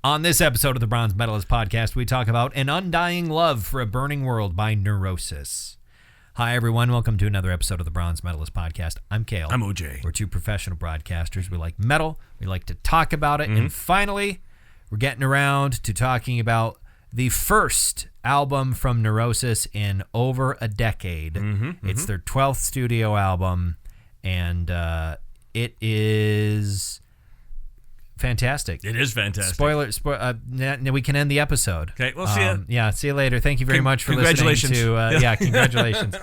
On this episode of the Bronze Metalist podcast, we talk about An Undying Love for a Burning World by Neurosis. Hi, everyone. Welcome to another episode of the Bronze Metalist podcast. I'm Kale. I'm OJ. We're two professional broadcasters. We like metal. We like to talk about it. And finally, we're getting around to talking about the first album from Neurosis in over a decade. It's their 12th studio album, and it is fantastic. It is fantastic. Spoiler, we can end the episode. Okay, we'll see you. Yeah, see you later. Thank you very much for congratulations. listening to congratulations.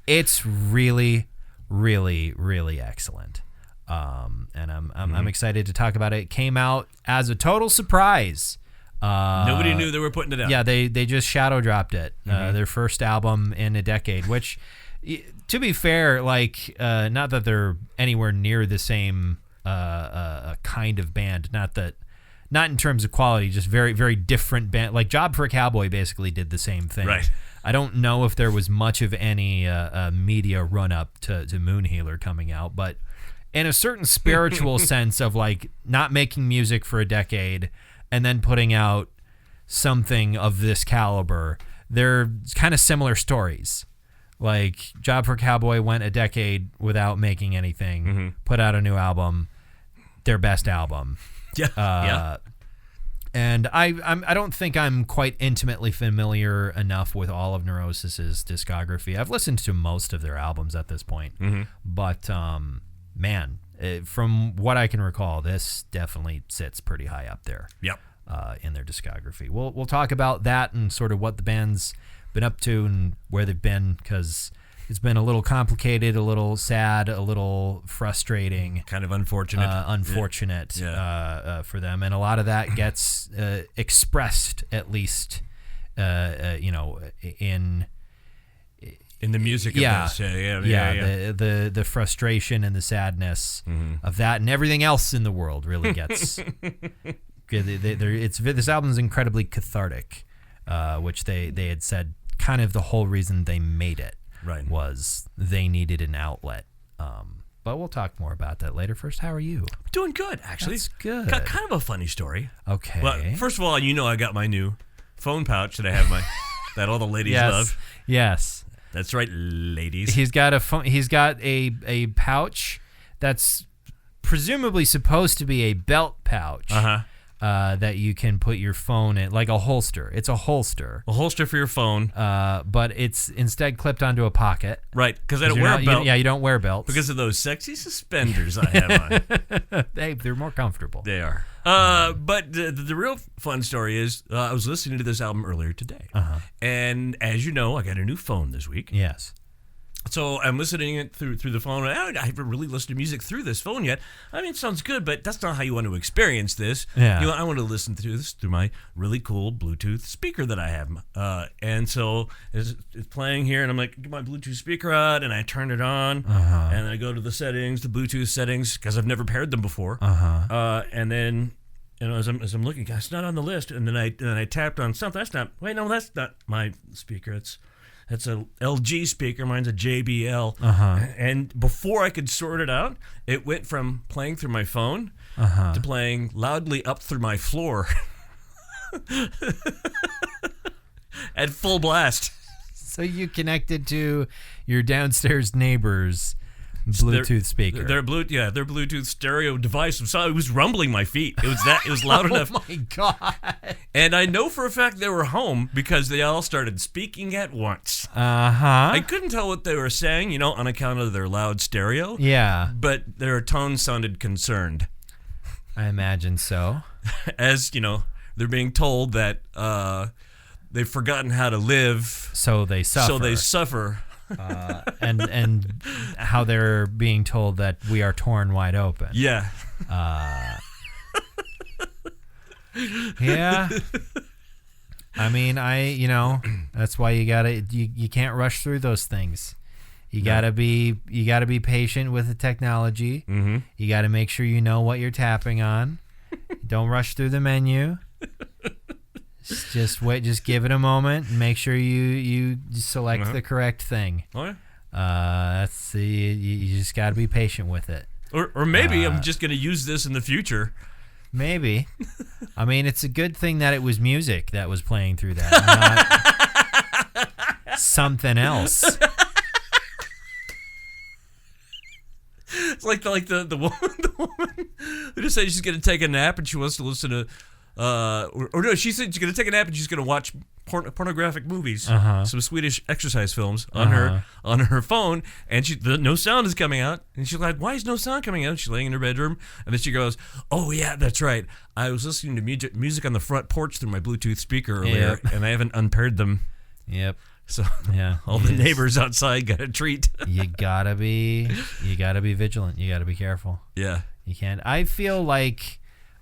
It's really, really, really excellent. And I'm excited to talk about it. It came out as a total surprise. Nobody knew they were putting it out. Yeah, they just shadow dropped it. Their first album in a decade, which, to be fair, not that they're anywhere near the same kind of band. Not in terms of quality, just very, very different band. Like Job for a Cowboy basically did the same thing. Right. I don't know if there was much of any media run up to Moon Healer coming out, but in a certain spiritual sense of like not making music for a decade and then putting out something of this caliber, they're kind of similar stories. Like Job for a Cowboy went a decade without making anything, put out a new album, their best album. Yeah. And I don't think I'm quite intimately familiar enough with all of Neurosis's discography. I've listened to most of their albums at this point, but man, from what I can recall, this definitely sits pretty high up there. Yep. In their discography. We'll talk about that and sort of what the band's been up to and where they've been, because it's been a little complicated, a little sad, a little frustrating, kind of unfortunate, for them, and a lot of that gets expressed, at least, in the music of this. The frustration and the sadness of that, and everything else in the world really gets. This album is incredibly cathartic, which they had said kind of the whole reason they made it was they needed an outlet. But we'll talk more about that later. First, how are you? Doing good, actually. That's good. Got kind of a funny story. Okay. Well, first of all, I got my new phone pouch that I have that all the ladies love. Yes. That's right, ladies. He's got a phone. He's got a pouch that's presumably supposed to be a belt pouch. That you can put your phone in, like a holster. It's a holster. A holster for your phone. But it's instead clipped onto a pocket. Right, because I don't wear a belt. You don't wear belts. Because of those sexy suspenders I have on. They're more comfortable. They are. But the real fun story is I was listening to this album earlier today. And as you know, I got a new phone this week. Yes. So I'm listening it through the phone. I haven't really listened to music through this phone yet. I mean, it sounds good, but that's not how you want to experience this. Yeah. I want to listen to this through my really cool Bluetooth speaker that I have. And so it's playing here, and I'm like, get my Bluetooth speaker out, and I turn it on, and then I go to the settings, the Bluetooth settings, because I've never paired them before. And then, as I'm looking, it's not on the list, and then I tapped on something. That's not my speaker. It's a LG speaker. Mine's a JBL. And before I could sort it out, it went from playing through my phone to playing loudly up through my floor at full blast. So you connected to your downstairs neighbor's Bluetooth speaker. Their Bluetooth stereo device. It was rumbling my feet. It was loud enough. Oh my God. And I know for a fact they were home because they all started speaking at once. I couldn't tell what they were saying, on account of their loud stereo. Yeah. But their tone sounded concerned. I imagine so. As, they're being told that they've forgotten how to live. So they suffer. And how they're being told that we are torn wide open. Yeah. Yeah. I mean, that's why you can't rush through those things. You gotta be patient with the technology. You gotta make sure you know what you're tapping on. Don't rush through the menu. Just wait. Just give it a moment and make sure you select the correct thing. Oh yeah. You just got to be patient with it. Or maybe I'm just going to use this in the future Maybe. I mean, it's a good thing that it was music that was playing through that, not something else. It's like the woman who just said she's gonna take a nap and she wants to listen to or no, she said she's gonna take a nap and she's gonna watch pornographic movies, some Swedish exercise films on her phone, and no sound is coming out, and she's like, why is no sound coming out? She's laying in her bedroom, and then she goes, oh yeah, that's right, I was listening to music on the front porch through my Bluetooth speaker earlier, and I haven't unpaired them. Yep. So all the neighbors outside got a treat. You gotta be vigilant. You gotta be careful. Yeah. You can't. I feel like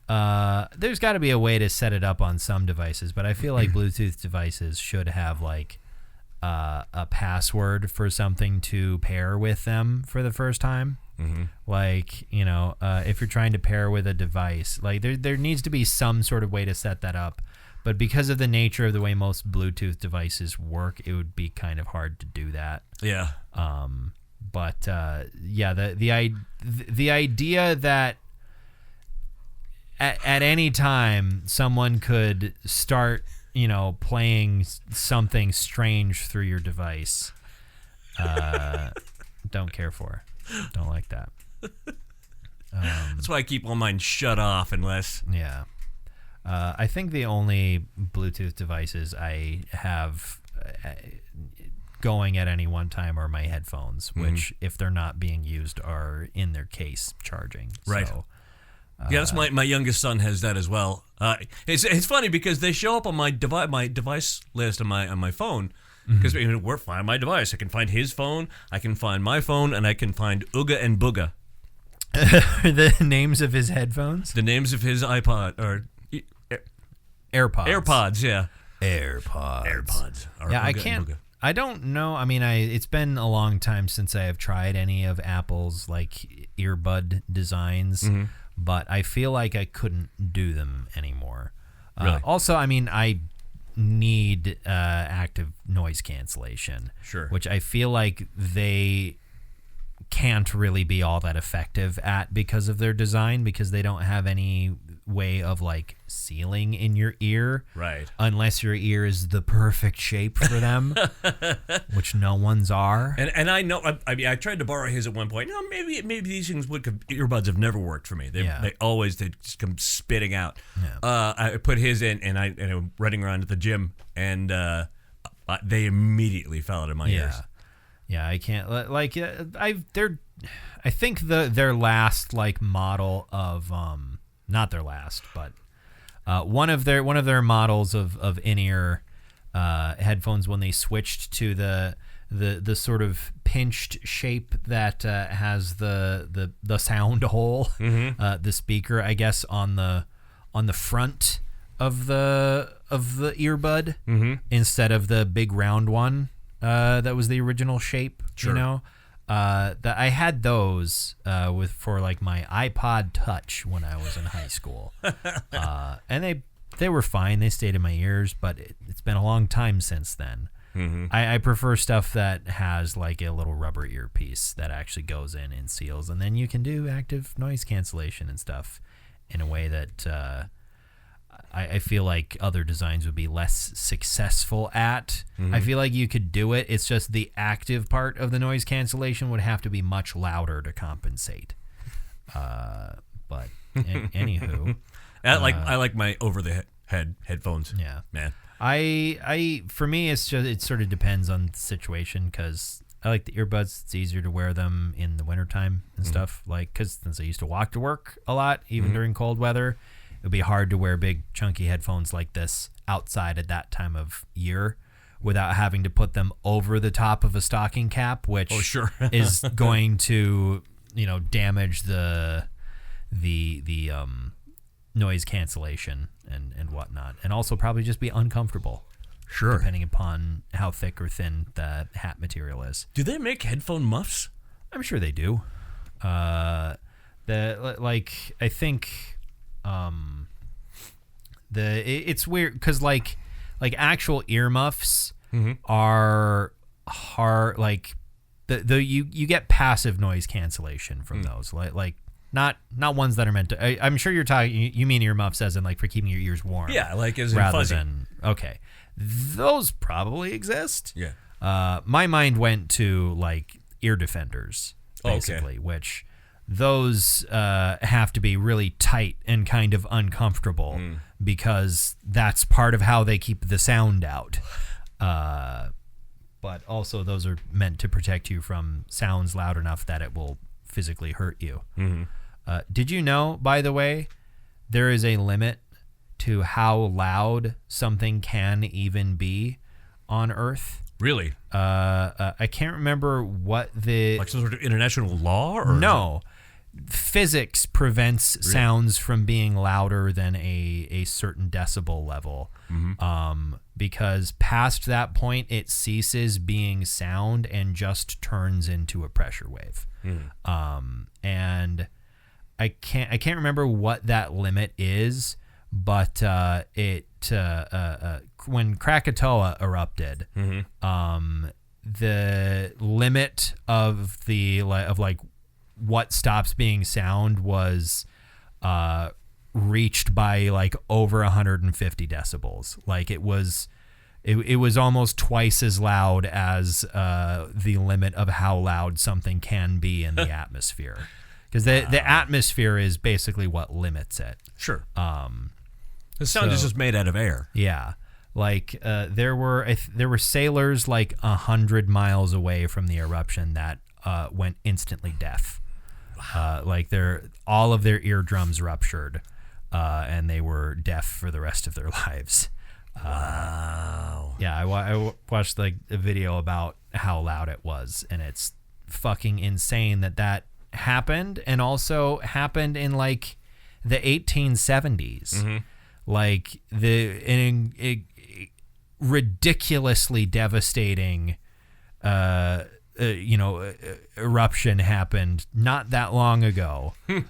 there's got to be a way to set it up on some devices, but I feel like Bluetooth devices should have like a password for something to pair with them for the first time. Mm-hmm. Like, if you're trying to pair with a device, like there needs to be some sort of way to set that up. But because of the nature of the way most Bluetooth devices work, it would be kind of hard to do that. Yeah. The idea that at any time someone could start, playing something strange through your device, don't care for. Don't like that. That's why I keep all mine shut off unless. Yeah. I think the only Bluetooth devices I have going at any one time are my headphones, which, if they're not being used, are in their case charging. Right. So, yeah, that's my youngest son has that as well. It's funny because they show up on my device list on my phone. Because we're find my device. I can find his phone, I can find my phone, and I can find Ooga and Booga. The names of his headphones? The names of his iPod or AirPods. AirPods, yeah. AirPods. Yeah, Ooga I can't. Booga. I don't know. I mean, it's been a long time since I have tried any of Apple's like earbud designs, but I feel like I couldn't do them anymore. Really? Also, I mean, I need active noise cancellation. Sure. Which I feel like they can't really be all that effective at because of their design, because they don't have any way of like sealing in your ear, right? Unless Unless your ear is the perfect shape for them, which no one's are. And I know, I mean, I tried to borrow his at one point. No, maybe these things earbuds have never worked for me. They just come spitting out. Yeah. I put his in, and I'm running around at the gym, and they immediately fell out of my ears. Yeah, I can't like I think their last like model of not their last, but one of their models of in-ear headphones, when they switched to the sort of pinched shape that has the sound hole, the speaker, I guess, on the front of the earbud, instead of the big round one that was the original shape. Sure. That I had those for like my iPod Touch when I was in high school, and they were fine. They stayed in my ears, but it's been a long time since then. I prefer stuff that has like a little rubber earpiece that actually goes in and seals, and then you can do active noise cancellation and stuff in a way that I feel like other designs would be less successful at. I feel like you could do it. It's just the active part of the noise cancellation would have to be much louder to compensate. But anywho, I like my over the head headphones. Yeah, man. For me, it sort of depends on the situation, because I like the earbuds. It's easier to wear them in the wintertime and stuff. Like, because since I used to walk to work a lot, even during cold weather, it would be hard to wear big chunky headphones like this outside at that time of year without having to put them over the top of a stocking cap, which is going to, damage the noise cancellation and whatnot, and also probably just be uncomfortable. Sure. Depending upon how thick or thin the hat material is. Do they make headphone muffs? I'm sure they do. I think it's weird because like actual earmuffs are hard. Like you get passive noise cancellation from those. Like not ones that are meant to. I'm sure you're talking. You mean earmuffs as in like for keeping your ears warm? Yeah, like as in rather fuzzy. than okay. Those probably exist. Yeah. My mind went to like ear defenders, basically, which those have to be really tight and kind of uncomfortable because that's part of how they keep the sound out. But also those are meant to protect you from sounds loud enough that it will physically hurt you. Mm-hmm. Did you know, by the way, there is a limit to how loud something can even be on Earth? Really? I can't remember what the... Like some sort of international law? Or no. Physics prevents sounds from being louder than a certain decibel level. Mm-hmm. Because past that point, it ceases being sound and just turns into a pressure wave. Mm. And I can't remember what that limit is, but when Krakatoa erupted, the limit of what stops being sound was reached by like over 150 decibels. Like it was almost twice as loud as the limit of how loud something can be in the atmosphere, because the atmosphere is basically what limits it. Sure. The sound is just made out of air. Yeah. Like there were sailors like 100 miles away from the eruption that went instantly deaf. Like all of their eardrums ruptured, and they were deaf for the rest of their lives. Wow. Yeah, I watched like a video about how loud it was, and it's fucking insane that happened, and also happened in like the 1870s. Mm-hmm. Like a ridiculously devastating eruption happened not that long ago. But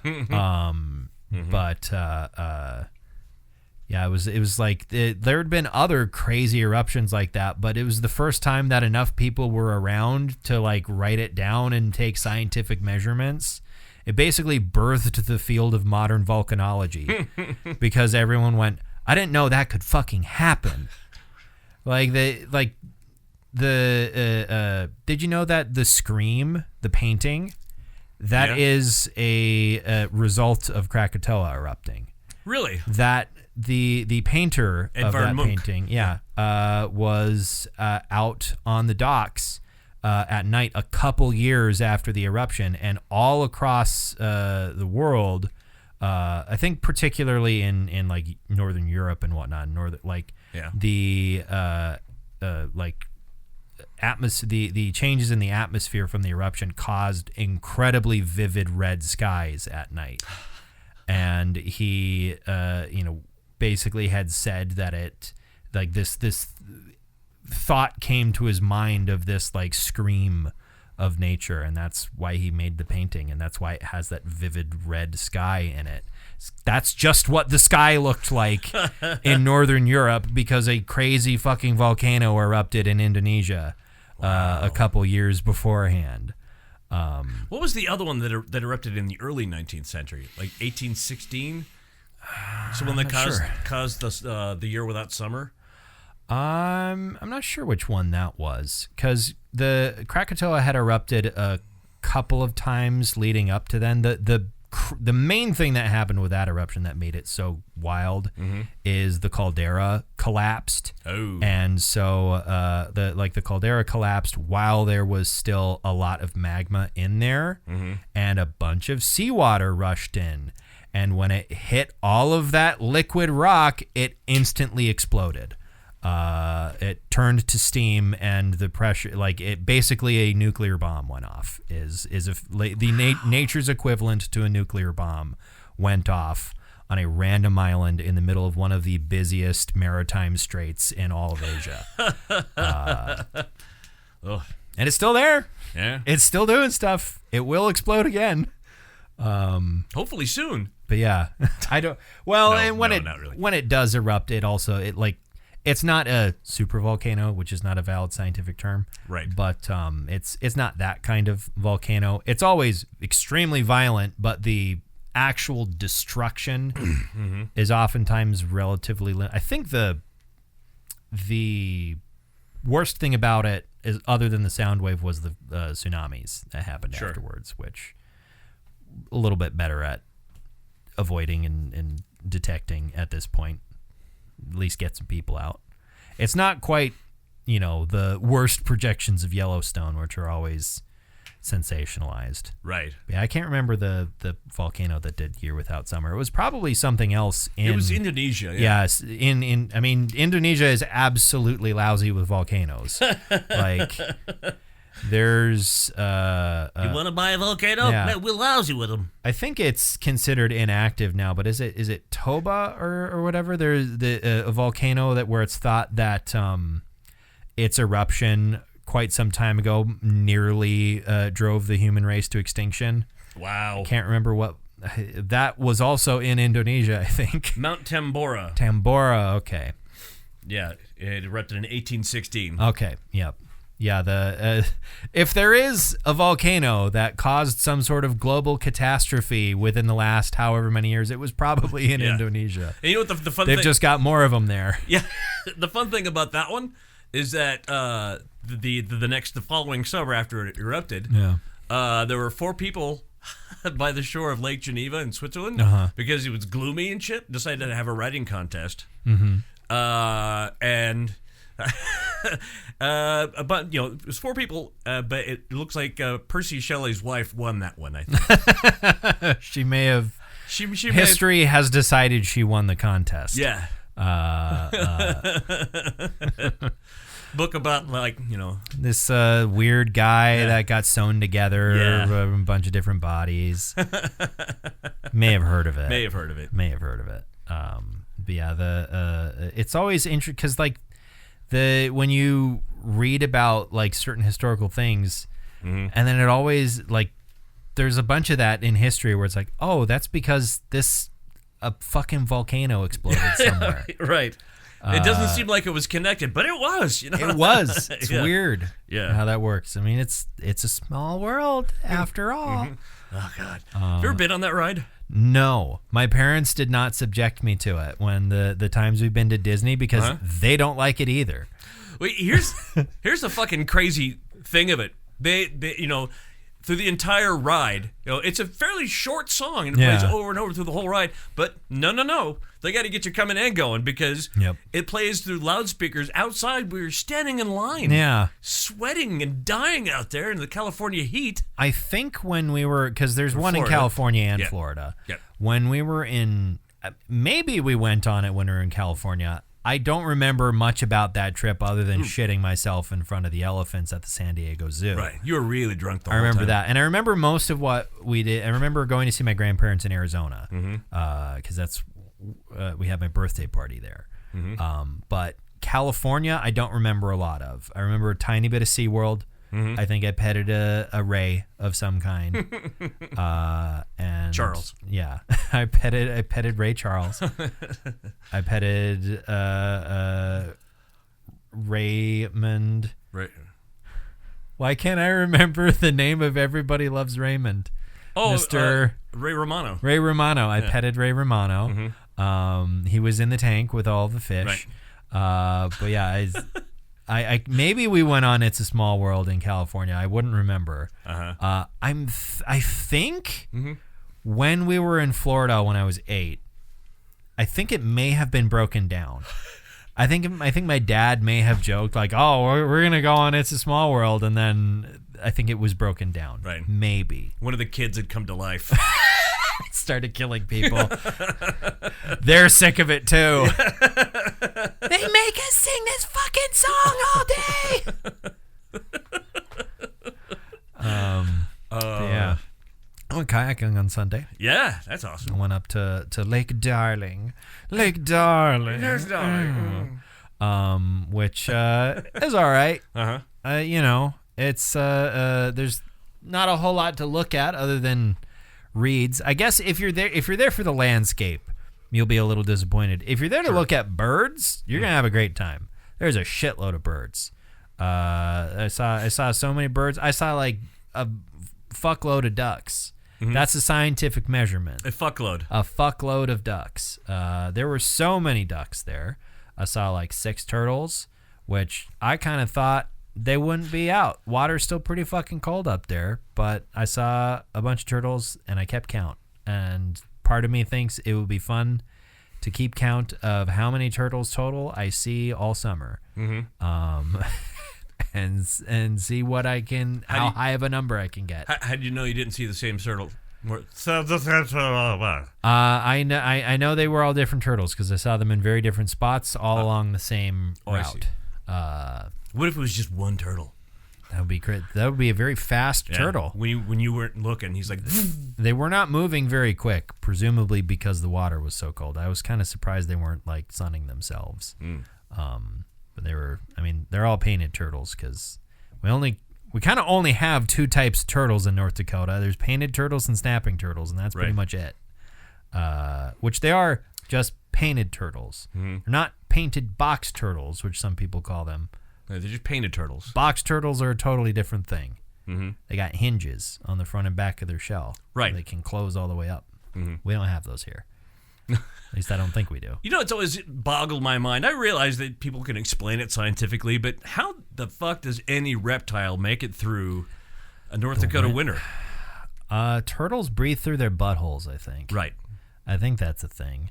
yeah, it was like there had been other crazy eruptions like that, but it was the first time that enough people were around to like write it down and take scientific measurements. It basically birthed the field of modern volcanology because everyone went, I didn't know that could fucking happen. Did you know that the Scream, the painting, that is a result of Krakatoa erupting? Really? That the painter of that painting, was out on the docks at night a couple years after the eruption, and all across the world, I think particularly in like Northern Europe and whatnot, the changes in the atmosphere from the eruption caused incredibly vivid red skies at night. And he basically had said that it like this thought came to his mind of this like scream of nature, and that's why he made the painting, and that's why it has that vivid red sky in it. That's just what the sky looked like in Northern Europe because a crazy fucking volcano erupted in Indonesia a couple years beforehand. What was the other one that erupted in the early 19th century, like 1816? So when that caused the year without summer? I'm not sure which one that was, because the Krakatoa had erupted a couple of times leading up to then. The main thing that happened with that eruption that made it so wild is the caldera collapsed. Oh. And so the caldera collapsed while there was still a lot of magma in there, and a bunch of seawater rushed in. And when it hit all of that liquid rock, it instantly exploded. It turned to steam, and the pressure, like it, basically a nuclear bomb went off. Nature's equivalent to a nuclear bomb went off on a random island in the middle of one of the busiest maritime straits in all of Asia. And it's still there. Yeah, it's still doing stuff. It will explode again. Hopefully soon. But yeah, I don't. Well, No, and not really. when it does erupt, it's not a super volcano, which is not a valid scientific term. Right. But it's not that kind of volcano. It's always extremely violent, but the actual destruction is oftentimes relatively I think the worst thing about it is, other than the sound wave, was the tsunamis that happened afterwards, which a little bit better at avoiding and detecting at this point. At least get some people out. It's not quite, the worst projections of Yellowstone, which are always sensationalized. Right. Yeah, I can't remember the volcano that did Year Without Summer. It was probably something else. It was Indonesia. Yeah. Yes. Indonesia is absolutely lousy with volcanoes. Like, there's you want to buy a volcano? Yeah. We're lousy with them. I think it's considered inactive now, but is it Toba or whatever? There's a volcano where it's thought that its eruption quite some time ago nearly drove the human race to extinction. Wow. Can't remember what. That was also in Indonesia, I think. Mount Tambora. Tambora, okay. Yeah, it erupted in 1816. Okay, yep. Yeah, if there is a volcano that caused some sort of global catastrophe within the last however many years, it was probably in Indonesia. And you know what the fun They've thing... just got more of them there. Yeah, the fun thing about that one is that the following summer after it erupted, there were 4 people by the shore of Lake Geneva in Switzerland because it was gloomy and shit. Decided to have a writing contest, and but it was 4 people, but it looks like Percy Shelley's wife won that one. I think she may have. She History has decided she won the contest. Yeah. Book about this weird guy that got sewn together a bunch of different bodies. May have heard of it. But yeah, it's always interesting because when you read about certain historical things, and then it always there's a bunch of that in history where it's oh, that's because a fucking volcano exploded somewhere. Right. It doesn't seem like it was connected, but it was. It was. It's weird how that works. I mean, it's a small world after all. Oh, God. Have you ever been on that ride? No. My parents did not subject me to it when the times we've been to Disney because they don't like it either. Wait, here's the fucking crazy thing of it. They through the entire ride, it's a fairly short song and it plays over and over through the whole ride. But no, they got to get you coming and going because it plays through loudspeakers outside. We were standing in line, sweating and dying out there in the California heat. I think when we were, because there's one Florida. In California and Florida. Yep. When we were in, maybe we went on it when we were in California. I don't remember much about that trip other than shitting myself in front of the elephants at the San Diego Zoo. Right. You were really drunk the whole time. I remember that. And I remember most of what we did. I remember going to see my grandparents in Arizona because that's we had my birthday party there. But California, I don't remember a lot of. I remember a tiny bit of SeaWorld. I think I petted a ray of some kind. And Charles. Yeah. I petted Ray Charles. I petted Raymond. Right. Why can't I remember the name of Everybody Loves Raymond? Oh, Mr. Ray Romano. Ray Romano. I petted Ray Romano. He was in the tank with all the fish. Right. But yeah, I maybe we went on It's a Small World in California. I wouldn't remember. I think when we were in Florida when I was 8, I think it may have been broken down. I think my dad may have joked "Oh, we're gonna go on It's a Small World," and then I think it was broken down. Right. Maybe one of the kids had come to life. Started killing people. They're sick of it too. They make us sing this fucking song all day. Yeah. I went kayaking on Sunday. Yeah, that's awesome. I went up to Lake Darling. Lake Darling. There's Darling. Which is all right. It's there's not a whole lot to look at other than reeds. I guess if you're there for the landscape, you'll be a little disappointed. If you're there to look at birds, you're gonna have a great time. There's a shitload of birds. I saw so many birds. I saw a fuckload of ducks. That's a scientific measurement. A fuckload. A fuckload of ducks. There were so many ducks there. I saw like 6 turtles, which I kind of thought they wouldn't be out. Water's still pretty fucking cold up there, but I saw a bunch of turtles and I kept count. And part of me thinks it would be fun to keep count of how many turtles total I see all summer. And see what I can, how high of a number I can get. How did you know you didn't see the same turtle? I know they were all different turtles because I saw them in very different spots all along the same route. What if it was just one turtle? That would be great. That would be a very fast turtle. When you weren't looking, he's like... They were not moving very quick, presumably because the water was so cold. I was kind of surprised they weren't like sunning themselves. But they were, I mean, they're all painted turtles because we kind of only have 2 types of turtles in North Dakota. There's painted turtles and snapping turtles, and that's pretty much it. Which they are just painted turtles. They're not painted box turtles, which some people call them. They're just painted turtles. Box turtles are a totally different thing. They got hinges on the front and back of their shell. Right. They can close all the way up. We don't have those here. At least I don't think we do. You know, it's always boggled my mind. I realize that people can explain it scientifically, but how the fuck does any reptile make it through a North Dakota winter? Turtles breathe through their buttholes, I think. Right. I think that's a thing.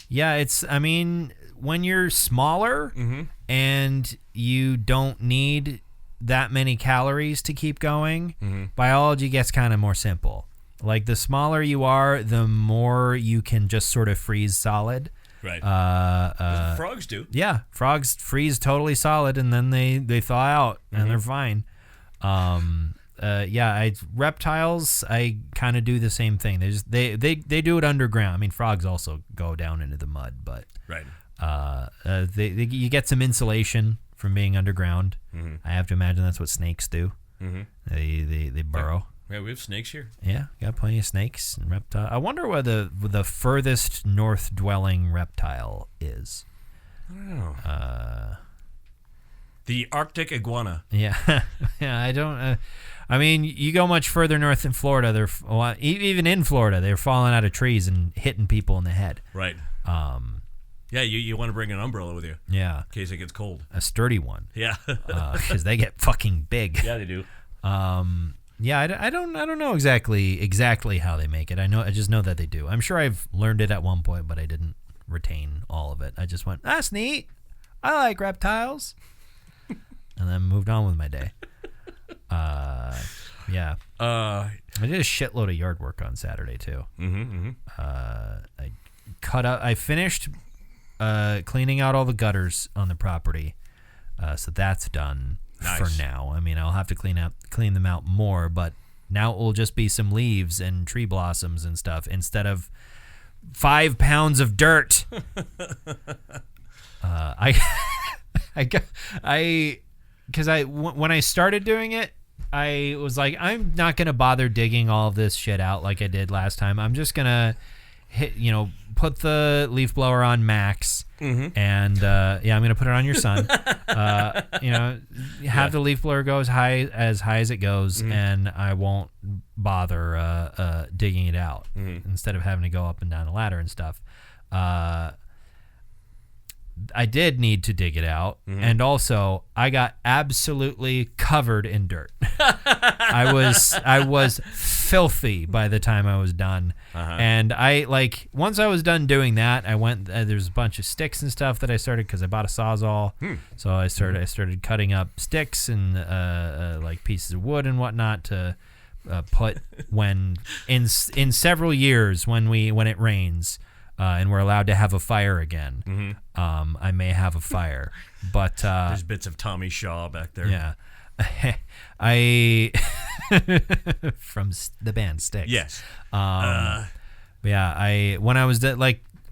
Yeah, I mean, when you're smaller and you don't need that many calories to keep going, biology gets kind of more simple. Like, the smaller you are, the more you can just sort of freeze solid. Right. Frogs do. Yeah, frogs freeze totally solid, and then they thaw out, and they're fine. Reptiles, I kind of do the same thing. They do it underground. I mean, frogs also go down into the mud, but you get some insulation from being underground. I have to imagine that's what snakes do. They burrow. Yeah, we have snakes here. Yeah, got plenty of snakes and reptiles. I wonder where the furthest north dwelling reptile is. I don't know. The Arctic iguana. Yeah, yeah. I don't. I mean, you go much further north in Florida. Even in Florida, they're falling out of trees and hitting people in the head. Right. Yeah, you want to bring an umbrella with you. Yeah. In case it gets cold. A sturdy one. Yeah. Because they get fucking big. Yeah, they do. Yeah, I don't know exactly how they make it. I just know that they do. I'm sure I've learned it at one point, but I didn't retain all of it. I just went, that's neat. I like reptiles. And then moved on with my day. Yeah. I did a shitload of yard work on Saturday too. I finished cleaning out all the gutters on the property. So that's done. Nice. For now. I mean, I'll have to clean them out more, but now it will just be some leaves and tree blossoms and stuff instead of 5 pounds of dirt. When I started doing it, I was like, I'm not gonna bother digging all of this shit out like I did last time. I'm just gonna put the leaf blower on max, and I'm gonna put it on your son. Have the leaf blower go as high as it goes, and I won't bother digging it out instead of having to go up and down the ladder and stuff. I did need to dig it out, and also I got absolutely covered in dirt. I was filthy by the time I was done, and once I was done doing that, I went. There's a bunch of sticks and stuff that I started because I bought a Sawzall, so I started cutting up sticks and like pieces of wood and whatnot to put when in several years when it rains. And we're allowed to have a fire again. I may have a fire, but there's bits of Tommy Shaw back there. Yeah, I from the band Styx. Yes. Yeah. When I was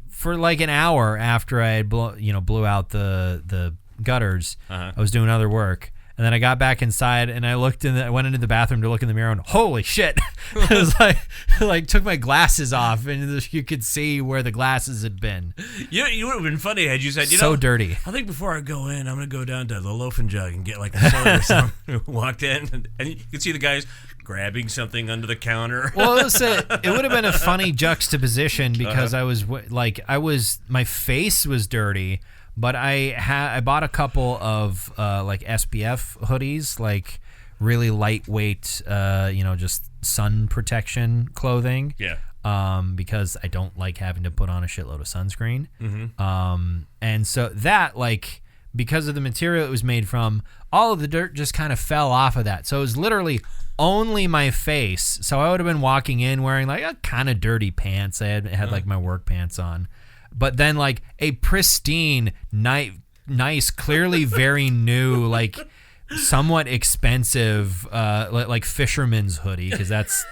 for an hour after I had blew out the gutters, I was doing other work, And then I got back inside and I went into the bathroom to look in the mirror and holy shit. It was like took my glasses off and you could see where the glasses had been. You would have been funny had you said, so dirty. I think before I go in, I'm going to go down to the loaf and jug and get like a soda or something. Walked in and you could see the guys grabbing something under the counter. Well, it would have been a funny juxtaposition because my face was dirty, but I bought a couple of like SPF hoodies, like really lightweight, just sun protection clothing. Yeah. Because I don't like having to put on a shitload of sunscreen. Mm-hmm. And so that, like, because of the material it was made from, all of the dirt just kind of fell off of that. So it was literally only my face. So I would have been walking in wearing like a kind of dirty pants. I had like my work pants on, but then like a pristine, nice, clearly very new, like somewhat expensive, like fisherman's hoodie, because that's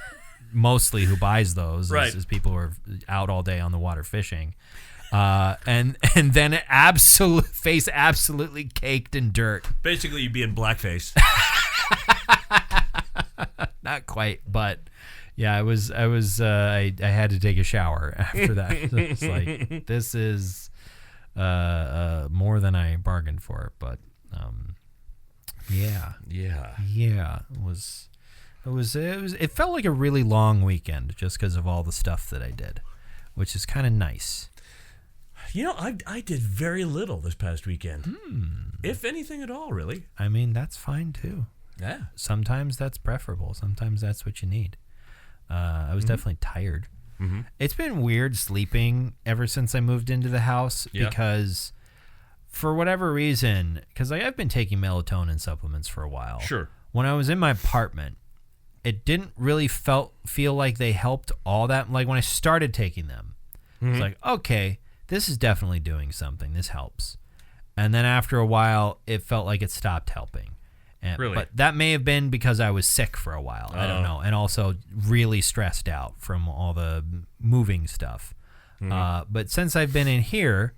mostly who buys those, right? Is people who are out all day on the water fishing. And then face absolutely caked in dirt. Basically, you'd be in blackface. Not quite, but yeah, I had to take a shower after that. So it's like, this is more than I bargained for, but yeah. It felt like a really long weekend just because of all the stuff that I did, which is kind of nice. I did very little this past weekend. If anything at all, really. I mean, that's fine too. Yeah. Sometimes that's preferable. Sometimes that's what you need. I was definitely tired. Mm-hmm. It's been weird sleeping ever since I moved into the house because for whatever reason, because I've been taking melatonin supplements for a while. Sure. When I was in my apartment, it didn't really feel like they helped all that. Like when I started taking them, it's like, okay, this is definitely doing something. This helps. And then after a while, it felt like it stopped helping. Really? But that may have been because I was sick for a while. I don't know. And also really stressed out from all the moving stuff. But since I've been in here,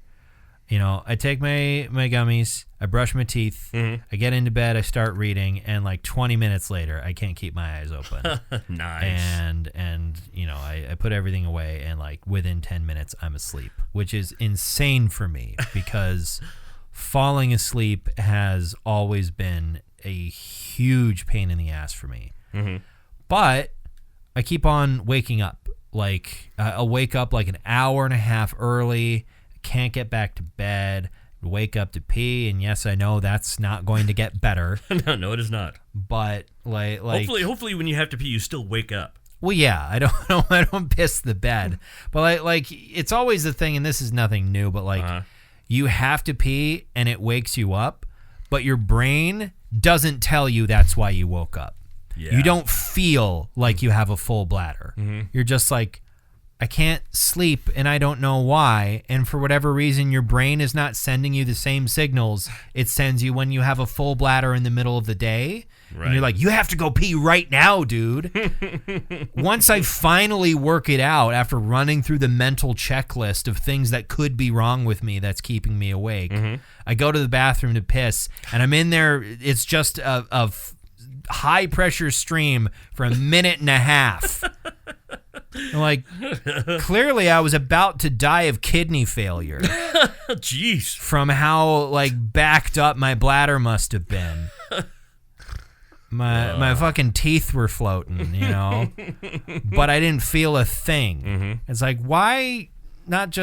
I take my gummies, I brush my teeth, I get into bed, I start reading, and like 20 minutes later, I can't keep my eyes open. Nice. And I put everything away, and like within 10 minutes, I'm asleep, which is insane for me because falling asleep has always been a huge pain in the ass for me. But I keep on waking up. Like I'll wake up like an hour and a half early, can't get back to bed, wake up to pee, and yes, I know that's not going to get better. No, it is not. But like hopefully when you have to pee, you still wake up. Well, yeah, I don't piss the bed, but like it's always the thing, and this is nothing new, but like you have to pee and it wakes you up, but your brain doesn't tell you that's why you woke up. Yeah. You don't feel like you have a full bladder. You're just like, I can't sleep and I don't know why. And for whatever reason, your brain is not sending you the same signals it sends you when you have a full bladder in the middle of the day. Right. And you're like, you have to go pee right now, dude. Once I finally work it out after running through the mental checklist of things that could be wrong with me that's keeping me awake, I go to the bathroom to piss and I'm in there. It's just a high pressure stream for a minute and a half. Like, clearly I was about to die of kidney failure. Jeez. From how, like, backed up my bladder must have been. My fucking teeth were floating, but I didn't feel a thing. It's like, why not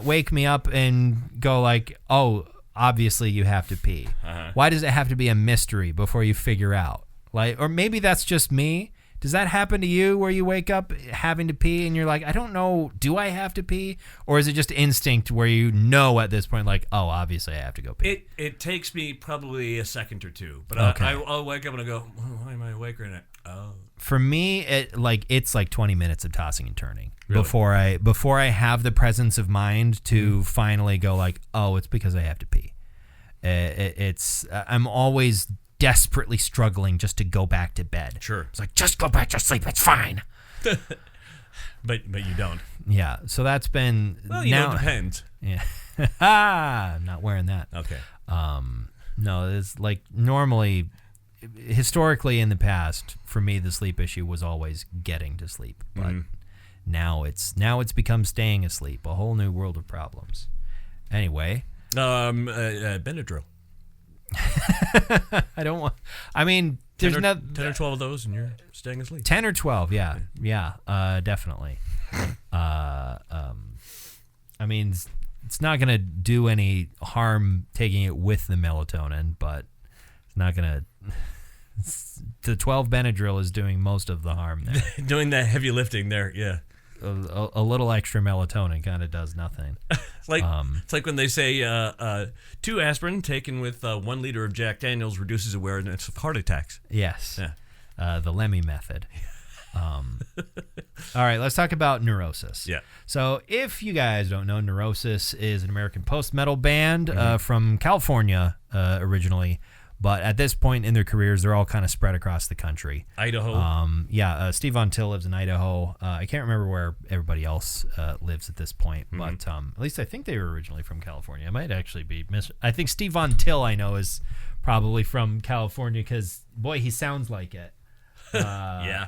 wake me up and go like, oh, obviously you have to pee. Why does it have to be a mystery before you figure out? Like, or maybe that's just me. Does that happen to you where you wake up having to pee and you're like, I don't know, do I have to pee? Or is it just instinct where you know at this point, like, oh, obviously I have to go pee? It takes me probably a second or two, but okay. I'll wake up and I go, why am I awake right now? Oh. For me, it's like 20 minutes of tossing and turning really? before I have the presence of mind to finally go like, oh, it's because I have to pee. I'm always desperately struggling just to go back to bed. Sure. It's like, just go back to sleep. It's fine. but you don't. Yeah. So that's been. Well, it depends. Yeah. I'm not wearing that. Okay. No, it's like normally, historically in the past, for me, the sleep issue was always getting to sleep. But now it's become staying asleep, a whole new world of problems. Anyway. Benadryl. I don't want. I mean, there's 10 or 12 of those, and you're staying asleep. 10 or 12, yeah, definitely. I mean, it's not gonna do any harm taking it with the melatonin, but it's not gonna. The 12 Benadryl is doing most of the harm there. Doing that heavy lifting there, yeah. A little extra melatonin kind of does nothing. It's like when they say 2 aspirin taken with 1 liter of Jack Daniels reduces awareness of heart attacks. Yes. Yeah. The Lemmy method. All right, let's talk about Neurosis. Yeah. So if you guys don't know, Neurosis is an American post-metal band from California originally. But at this point in their careers, they're all kind of spread across the country. Idaho. Steve Von Till lives in Idaho. I can't remember where everybody else lives at this point. But at least I think they were originally from California. I might actually be I think Steve Von Till, I know, is probably from California because, boy, he sounds like it. Yeah.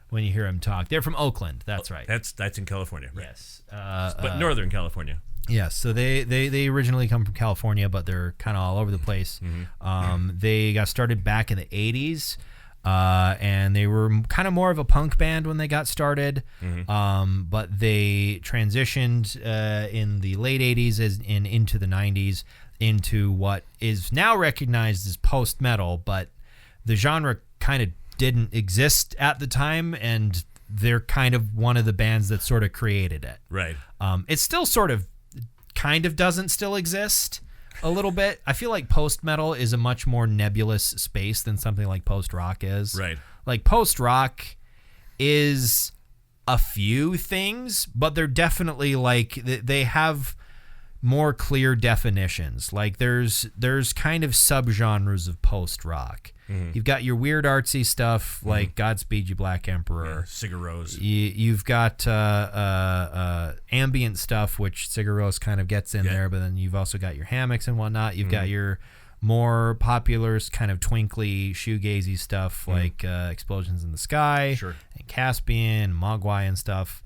When you hear him talk. They're from Oakland. That's right. That's in California. Right? Yes. But Northern California. Yes, so they originally come from California, but they're kind of all over the place. They got started back in the 80s, and they were kind of more of a punk band when they got started, but they transitioned in the late 80s and into the 90s into what is now recognized as post-metal, but the genre kind of didn't exist at the time, and they're kind of one of the bands that sort of created it. Right. It's still sort of kind of doesn't still exist a little bit. I feel like post-metal is a much more nebulous space than something like post-rock is. Right. Like post-rock is a few things, but they're definitely like they have more clear definitions. Like there's kind of subgenres of post-rock. You've got your weird artsy stuff like Godspeed You Black Emperor. Sigur Rós. You've got ambient stuff, which Sigur Rós kind of gets in there, but then you've also got your hammocks and whatnot. You've got your more popular kind of twinkly, shoegazy stuff like Explosions in the Sky, and Caspian, Mogwai and stuff.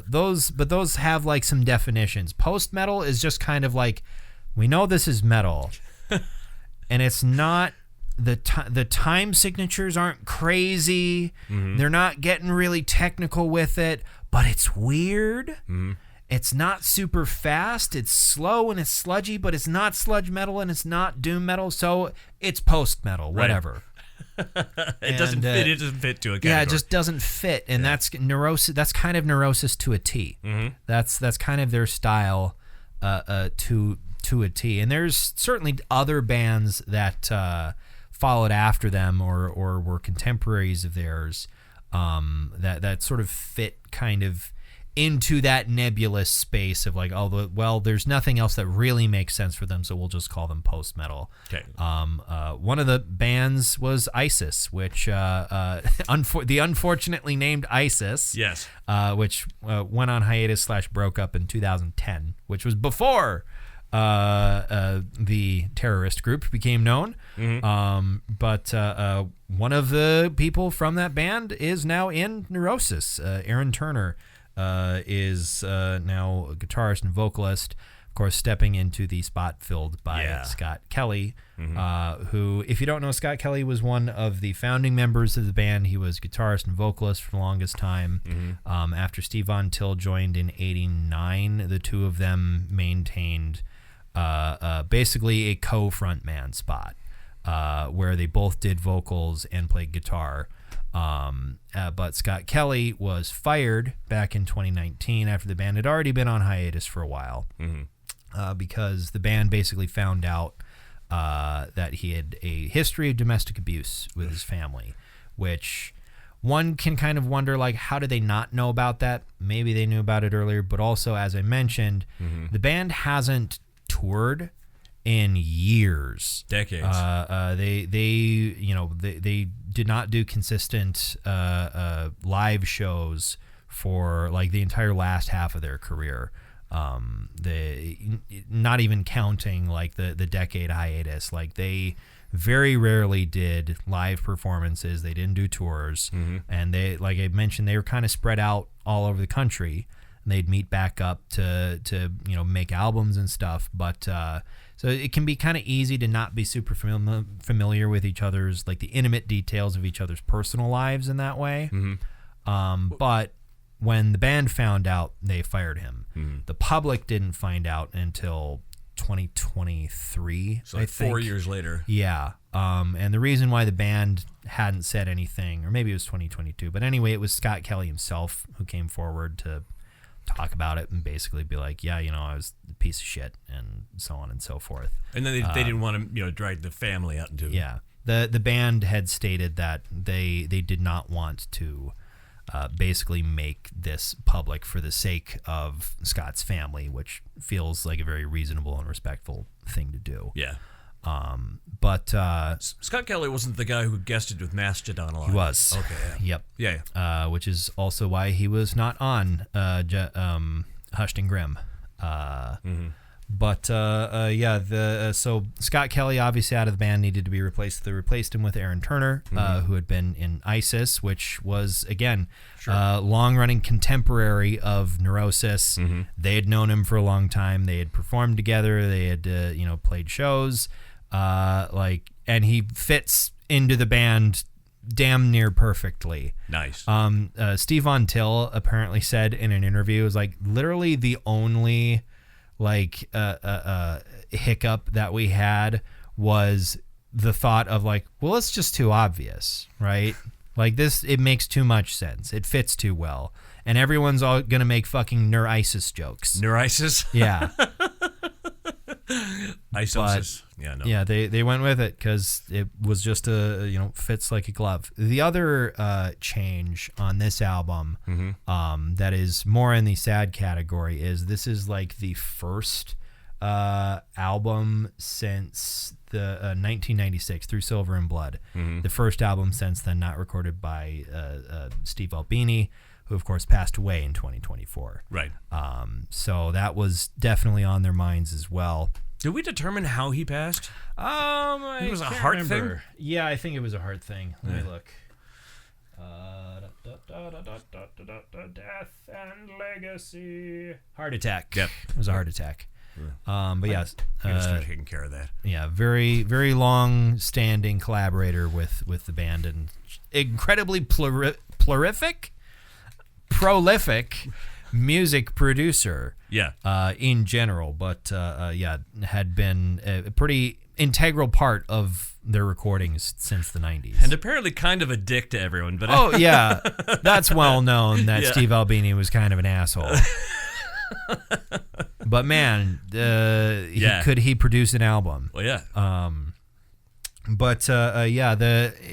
Those have like some definitions. Post-metal is just kind of like, we know this is metal, and it's not... The time signatures aren't crazy. They're not getting really technical with it, but it's weird. It's not super fast. It's slow and it's sludgy, but it's not sludge metal and it's not doom metal. So it's post metal, whatever. It doesn't fit. It doesn't fit to a category. Yeah, it just doesn't fit, and that's Neurosis. That's kind of Neurosis to a T. That's kind of their style to a T. And there's certainly other bands that followed after them or were contemporaries of theirs that sort of fit kind of into that nebulous space of like, oh, well, there's nothing else that really makes sense for them, so we'll just call them post-metal. Okay. One of the bands was ISIS, which the unfortunately named ISIS, yes, which went on hiatus / broke up in 2010, which was before the terrorist group became known. But one of the people from that band is now in Neurosis. Aaron Turner is now a guitarist and vocalist, of course, stepping into the spot filled by Scott Kelly, who, if you don't know, Scott Kelly was one of the founding members of the band. He was guitarist and vocalist for the longest time. After Steve Von Till joined in '89, the two of them maintained basically a co-frontman spot where they both did vocals and played guitar. But Scott Kelly was fired back in 2019 after the band had already been on hiatus for a while because the band basically found out that he had a history of domestic abuse with his family, which one can kind of wonder, like, how did they not know about that? Maybe they knew about it earlier, but also, as I mentioned, the band hasn't toured in years, decades. They did not do consistent live shows for like the entire last half of their career. Not even counting like the decade hiatus, like they very rarely did live performances. They didn't do tours, and they, like I mentioned, they were kind of spread out all over the country. And they'd meet back up to make albums and stuff, but so it can be kind of easy to not be super familiar with each other's, like the intimate details of each other's personal lives in that way. But when the band found out, they fired him. The public didn't find out until 2023. So like 4 years later. Yeah. And the reason why the band hadn't said anything, or maybe it was 2022, but anyway, it was Scott Kelly himself who came forward to talk about it and basically be like, yeah, I was a piece of shit, and so on and so forth. And then they didn't want to, drag the family out into it. Yeah. The band had stated that they did not want to basically make this public for the sake of Scott's family, which feels like a very reasonable and respectful thing to do. Yeah. But Scott Kelly wasn't the guy who guested with Mastodon a lot. He was. Okay. Yeah. Yep. Yeah. Which is also why he was not on Hushed and Grim. But so Scott Kelly, obviously out of the band, needed to be replaced. They replaced him with Aaron Turner, who had been in ISIS, which was, again, long-running contemporary of Neurosis. They had known him for a long time. They had performed together. They had played shows. And he fits into the band damn near perfectly. Nice. Steve Von Till apparently said in an interview, it was like literally the only hiccup that we had was the thought of like, well, it's just too obvious, right? Like this, it makes too much sense. It fits too well. And everyone's all going to make fucking Neurosis jokes. Neurosis? Yeah. Isosis. Yeah, no. Yeah, they went with it because it was just fits like a glove. The other change on this album that is more in the sad category is this is like the first album since the 1996 Through Silver and Blood. The first album since then not recorded by Steve Albini, who of course passed away in 2024. Right. So that was definitely on their minds as well. Did we determine how he passed? It was a heart thing? Yeah, I think it was a heart thing. Let me look. Death and legacy. Heart attack. Yep. It was a heart attack. But yes, I gotta start taking care of that. Yeah, very, very long-standing collaborator with the band and incredibly prolific music producer. Yeah. In general, but had been a pretty integral part of their recordings since the 90s. And apparently kind of a dick to everyone. But oh, yeah. That's well known that Steve Albini was kind of an asshole. But man, he produce an album. Well, yeah.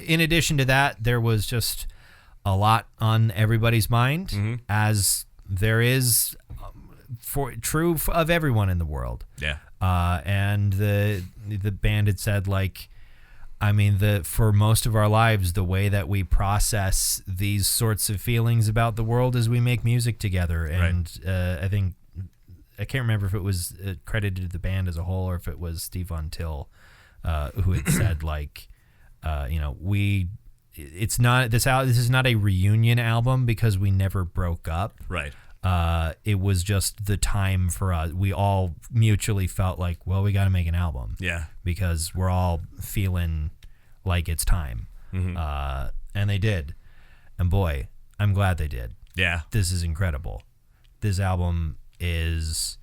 In addition to that, there was just a lot on everybody's mind, as there is true of everyone in the world. Yeah. And the band had said, like, I mean, for most of our lives, the way that we process these sorts of feelings about the world is we make music together. And I can't remember if it was credited to the band as a whole or if it was Steve Von Till who had said, like, this is not a reunion album because we never broke up. Right. It was just the time for us. We all mutually felt like, well, we got to make an album. Yeah. Because we're all feeling like it's time. And they did. And boy, I'm glad they did. Yeah. This is incredible. This album is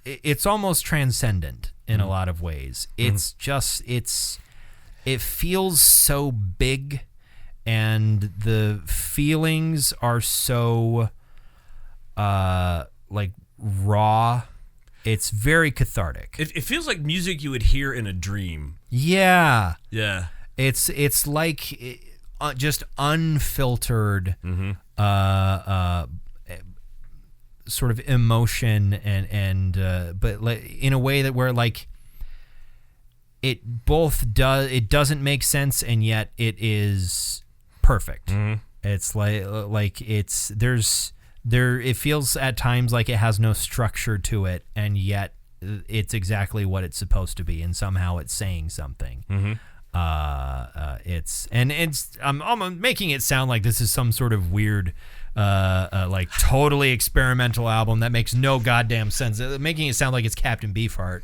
it's almost transcendent in a lot of ways. It's just, it feels so big. And the feelings are so, raw. It's very cathartic. It feels like music you would hear in a dream. Yeah. Yeah. It's like just unfiltered, sort of emotion but in a way that where like it doesn't make sense and yet it is perfect. It's like it's it feels at times like it has no structure to it, and yet it's exactly what it's supposed to be, and somehow it's saying something. I'm making it sound like this is some sort of weird like totally experimental album that makes no goddamn sense, making it sound like it's Captain Beefheart,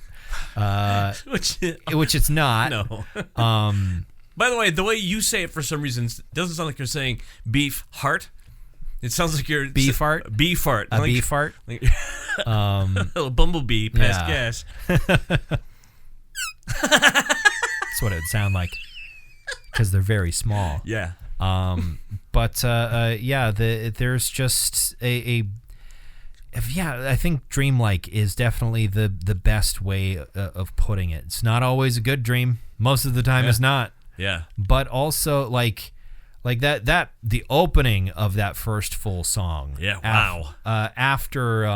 which it's not. No. By the way, the way you say it for some reason doesn't sound like you're saying beef heart. It sounds like you're beef fart. Beef fart. A beef fart. Like, a little bumblebee past gas. That's what it would sound like, because they're very small. Yeah. There's just I think dreamlike is definitely the best way of putting it. It's not always a good dream. Most of the time it's not. Yeah. But also like that the opening of that first full song. Yeah. Wow. After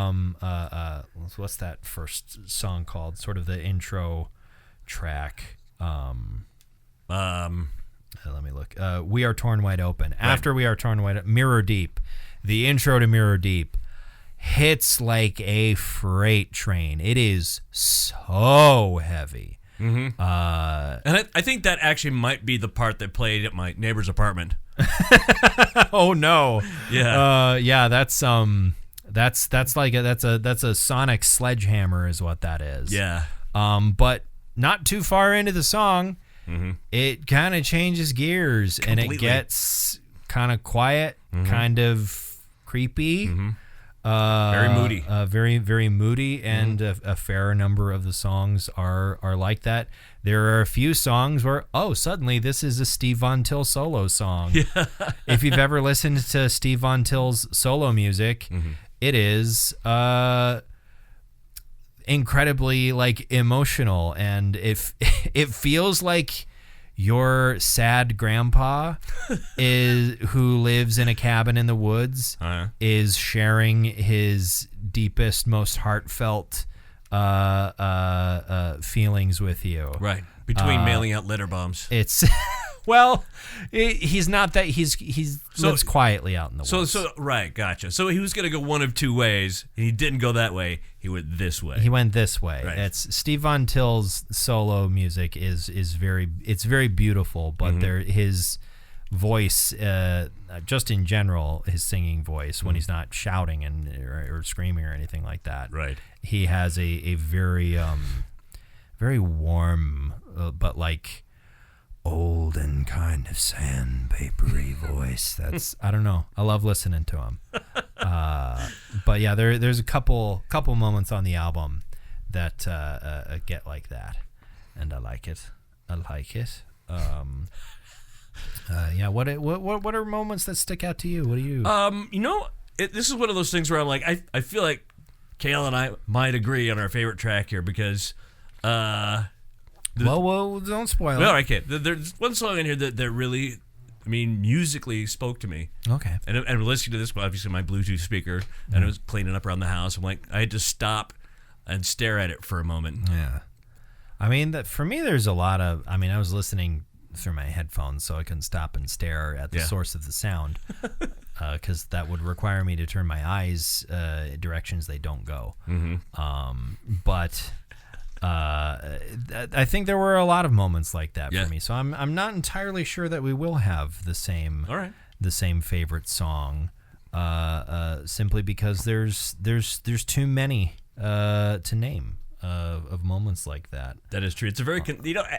what's that first song called? Sort of the intro track. Let me look. We Are Torn Wide Open. Right. After We Are Torn Wide Open, Mirror Deep. The intro to Mirror Deep hits like a freight train. It is so heavy. Mm-hmm. And I think that actually might be the part that played at my neighbor's apartment. Oh no! Yeah, that's a sonic sledgehammer, is what that is. Yeah. But not too far into the song, mm-hmm. it kind of changes gears. Completely. And it gets kind of quiet, mm-hmm. kind of creepy. Mm-hmm. Very moody. Very, very moody, and a fair number of the songs are like that. There are a few songs where, suddenly this is a Steve Von Till solo song. Yeah. If you've ever listened to Steve Von Till's solo music, mm-hmm. it is incredibly like emotional, and it feels like your sad grandpa who lives in a cabin in the woods is sharing his deepest, most heartfelt feelings with you. Right. Between mailing out litter bombs. It's he's not that he lives quietly out in the woods. So right, gotcha. So he was gonna go one of two ways, and he didn't go that way. He went this way. Right. It's Steve Von Till's solo music is very beautiful, but mm-hmm. his voice, just in general, his singing voice, when he's not shouting or screaming or anything like that. Right. He has a very very warm, but like old and kind of sandpapery voice. That's I don't know. I love listening to him. But yeah, there's a couple moments on the album that get like that, and I like it. Yeah. What are moments that stick out to you? What do you? This is one of those things where I'm like, I feel like Kale and I might agree on our favorite track here, because. Well, don't spoil it. No, I can't. There's one song in here that really, musically spoke to me. Okay. And listening to this, obviously my Bluetooth speaker, and I was cleaning up around the house. I'm like, I had to stop and stare at it for a moment. Yeah. For me, there's a lot of. I was listening through my headphones, so I couldn't stop and stare at the source of the sound, because that would require me to turn my eyes directions they don't go. Mm-hmm. But. I think there were a lot of moments like that for me, so I'm not entirely sure that we will have the same favorite song, simply because there's too many to name of moments like that. That is true. It's a very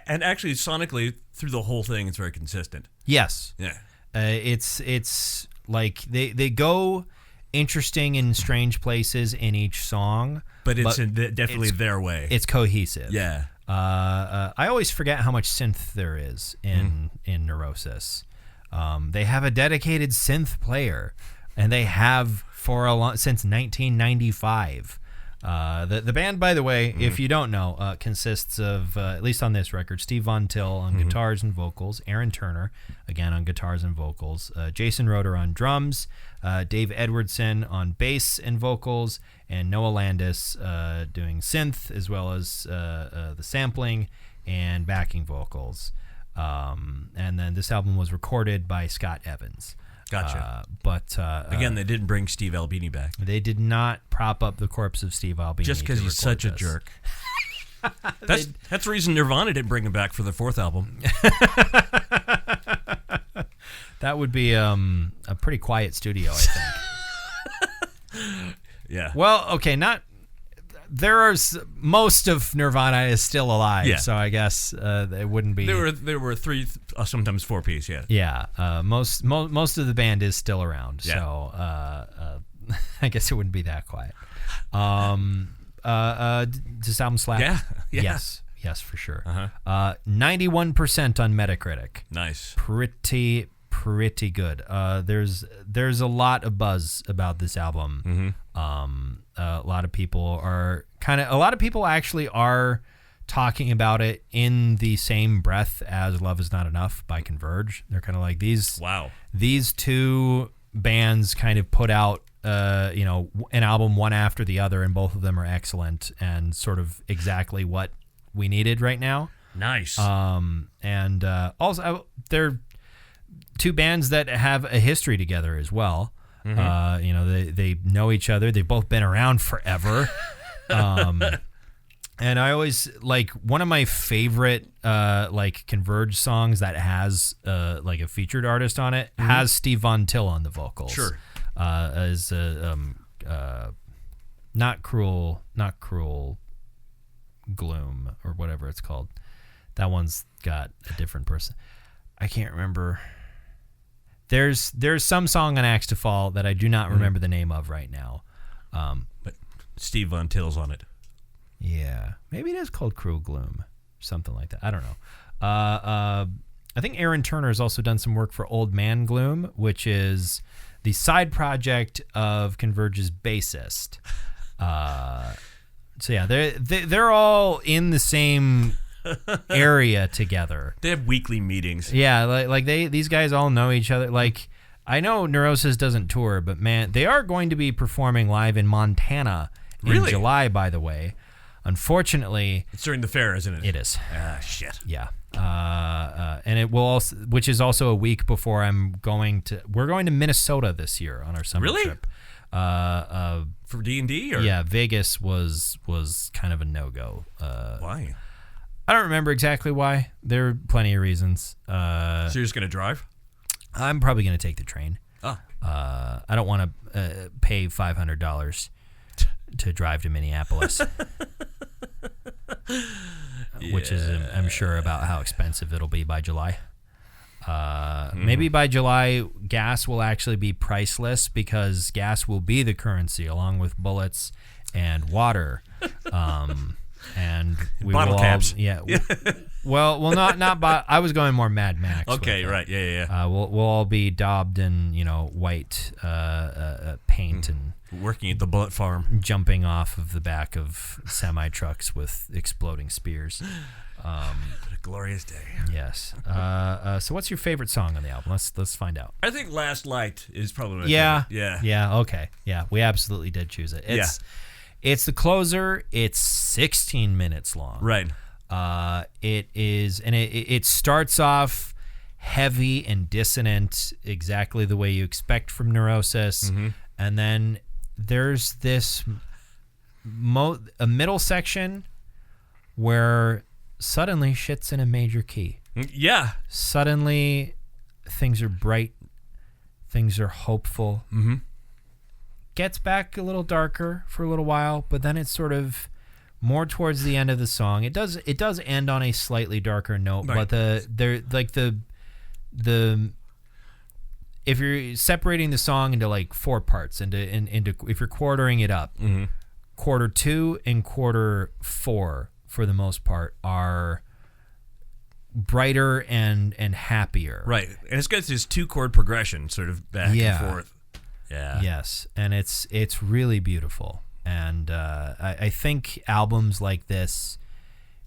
and actually sonically through the whole thing, it's very consistent. Yes. Yeah. It's like they go interesting and strange places in each song, but definitely their way. It's cohesive. Yeah. I always forget how much synth there is in Neurosis. They have a dedicated synth player, and they have since 1995. The band, by the way, if you don't know, consists of, at least on this record, Steve Von Till on guitars and vocals, Aaron Turner, again on guitars and vocals, Jason Roeder on drums, Dave Edwardson on bass and vocals, and Noah Landis doing synth, as well as the sampling and backing vocals. And then this album was recorded by Scott Evans. Gotcha. But Again, they didn't bring Steve Albini back. they did not prop up the corpse of Steve Albini. Just because to he's record such a this. jerk. That's the reason Nirvana didn't bring him back for their 4th album. That would be a pretty quiet studio, I think. Yeah. Well, okay, most of Nirvana is still alive, Yeah. so I guess it wouldn't be. There were 3, sometimes 4-piece. Yeah. Yeah, most of the band is still around, Yeah. so I guess it wouldn't be that quiet. Does this album slap? Yeah. Yes, for sure. 91% on Metacritic. Nice. Pretty good. There's a lot of buzz about this album. A lot of people actually are talking about it in the same breath as Love Is Not Enough by Converge. They're kind of like these two bands kind of put out an album one after the other, and both of them are excellent and sort of exactly what we needed right now. Nice. And also they're two bands that have a history together as well. They know each other. They've both been around forever. And I always like one of my favorite Converge songs that has a featured artist on it has Steve Von Till on the vocals. Sure. As not cruel gloom or whatever it's called. That one's got a different person. I can't remember. There's some song on Axe to Fall that I do not remember the name of right now. But Steve Von Till's on it. Yeah, maybe it is called Cruel Gloom, something like that. I don't know. I think Aaron Turner has also done some work for Old Man Gloom, which is the side project of Converge's bassist. So yeah, they're all in the same area together. They have weekly meetings. Yeah, these guys all know each other. Like, I know Neurosis doesn't tour, but man, they are going to be performing live in Montana in July, by the way. Unfortunately, It's during the fair, isn't it? it is. Ah, shit. Yeah. And it will also, which is also a week before we're going to Minnesota this year on our summer trip. For D&D? Or? Yeah, Vegas was kind of a no-go. Why? I don't remember exactly why. There are plenty of reasons. So you're just going to drive? I'm probably going to take the train. Oh. I don't want to pay $500 to drive to Minneapolis, which is, I'm sure, about how expensive it'll be by July. Maybe by July, gas will actually be priceless because gas will be the currency along with bullets and water. And we bottle will caps. Not. I was going more Mad Max. Okay, right. Yeah. We'll all be daubed in white paint and Working at the bullet farm. jumping off of the back of semi trucks with exploding spears. What a glorious day. Yes. So what's your favorite song on the album? Let's find out. I think Last Light is probably my Yeah. favorite. Yeah. Okay. Yeah. We absolutely did choose it. It's the closer. It's 16 minutes long. Right. It is, and it starts off heavy and dissonant, exactly the way you expect from Neurosis, and then there's this a middle section where suddenly shit's in a major key. Yeah. Suddenly, things are bright, things are hopeful. Gets back a little darker for a little while, but then it's sort of more towards the end of the song. It does end on a slightly darker note, right. but if you're separating the song into like four parts, into if you're quartering it up, quarter 2 and quarter 4 for the most part are brighter and happier. Right. And it's got this 2-chord progression sort of back and forth. Yeah. Yes, and it's really beautiful. And I think albums like this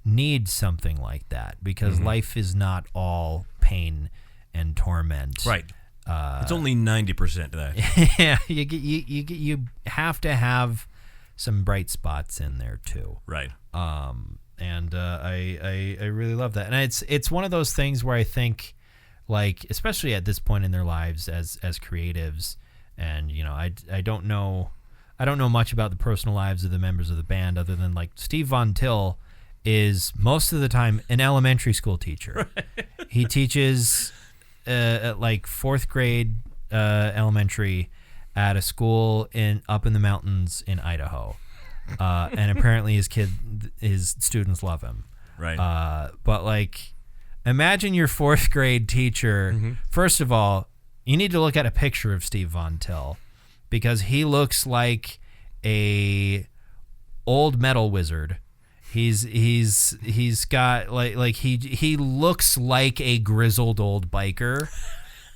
need something like that because life is not all pain and torment. Right. It's only 90% of that. Yeah, you have to have some bright spots in there too. Right. And I really love that. And it's one of those things where I think like especially at this point in their lives as creatives. And I don't know much about the personal lives of the members of the band other than like Steve Von Till is most of the time an elementary school teacher. Right. He teaches at like 4th grade elementary at a school up in the mountains in Idaho. And apparently his students love him. Right. But like, imagine your 4th grade teacher. Mm-hmm. First of all, you need to look at a picture of Steve Von Till because he looks like a old metal wizard. He's got like he looks like a grizzled old biker.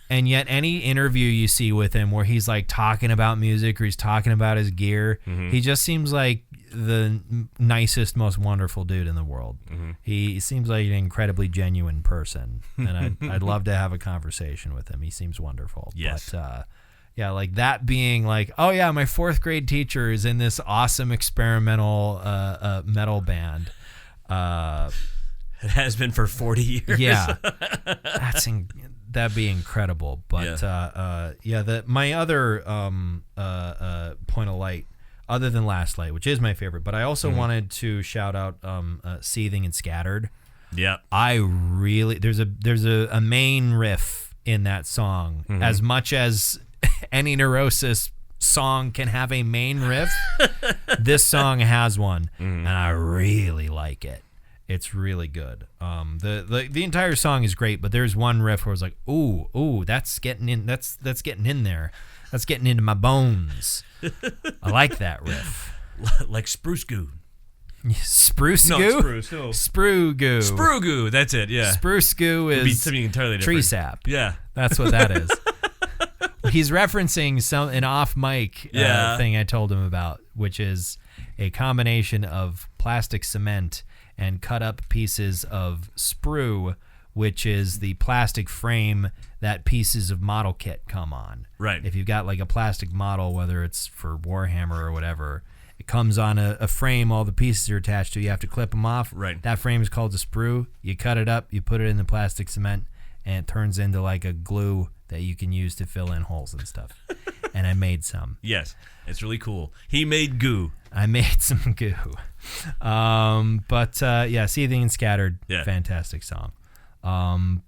And yet any interview you see with him where he's like talking about music or he's talking about his gear, mm-hmm. he just seems like the nicest, most wonderful dude in the world. Mm-hmm. He seems like an incredibly genuine person. And I'd love to have a conversation with him. He seems wonderful. Yes. But yeah, like that being like, oh yeah, my 4th grade teacher is in this awesome experimental metal band. It has been for 40 years. Yeah. That'd be incredible. But my other point of light, other than Last Light, which is my favorite, but I also mm-hmm. wanted to shout out Seething and Scattered. Yeah, I really there's a main riff in that song. Mm-hmm. As much as any Neurosis song can have a main riff, this song has one, mm-hmm. and I really like it. It's really good. The entire song is great, but there's one riff where it's like, ooh, that's getting in. That's getting in there. That's getting into my bones. I like that riff. Like spruce goo. Spruce goo? No, spruce. No. Sprue goo. Sprue goo. That's it. Yeah. Spruce goo is something entirely tree different. sap. Yeah. That's what that is. He's referencing an off mic thing I told him about, which is a combination of plastic cement and cut up pieces of sprue, which is the plastic frame that pieces of model kit come on. Right. If you've got like a plastic model, whether it's for Warhammer or whatever, it comes on a frame, all the pieces are attached to. You have to clip them off. Right. That frame is called a sprue. You cut it up, you put it in the plastic cement, and it turns into like a glue that you can use to fill in holes and stuff. And I made some. Yes, it's really cool. He made goo. I made some goo. Seething and Scattered, fantastic song.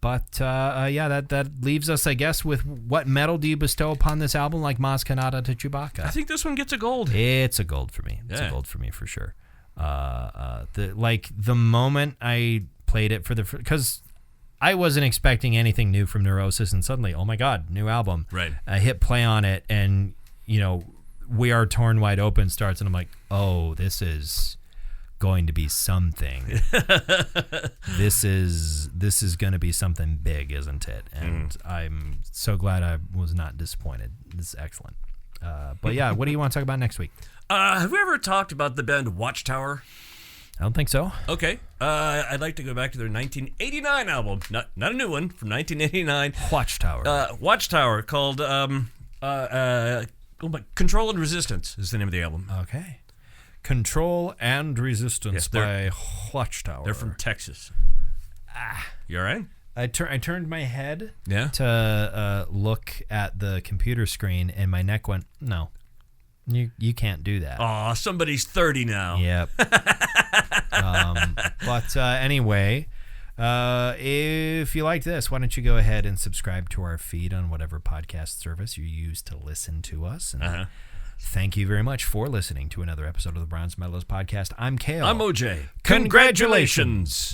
That leaves us, I guess, with what metal do you bestow upon this album, like Maz Kanata to Chewbacca? I think this one gets a gold. It's a gold for me. It's a gold for me for sure. The moment I played it because I wasn't expecting anything new from Neurosis, and suddenly, oh my God, new album. Right. I hit play on it, and We Are Torn Wide Open starts, and I'm like, oh, this is going to be something. This is going to be something big, isn't it? And I'm so glad I was not disappointed. This is excellent. What do you want to talk about next week? Have we ever talked about the band Watchtower? I don't think so. Okay. I'd like to go back to their 1989 album. Not a new one, from 1989. Watchtower. Watchtower, called Control and Resistance is the name of the album. Okay. Control and Resistance by Watchtower. They're from Texas. You all right? I turned my head to look at the computer screen, and my neck went, no. You can't do that. Aw, somebody's 30 now. Yep. Anyway, if you like this, why don't you go ahead and subscribe to our feed on whatever podcast service you use to listen to us. And thank you very much for listening to another episode of the Bronze Medalist Podcast. I'm Kale. I'm OJ. Congratulations.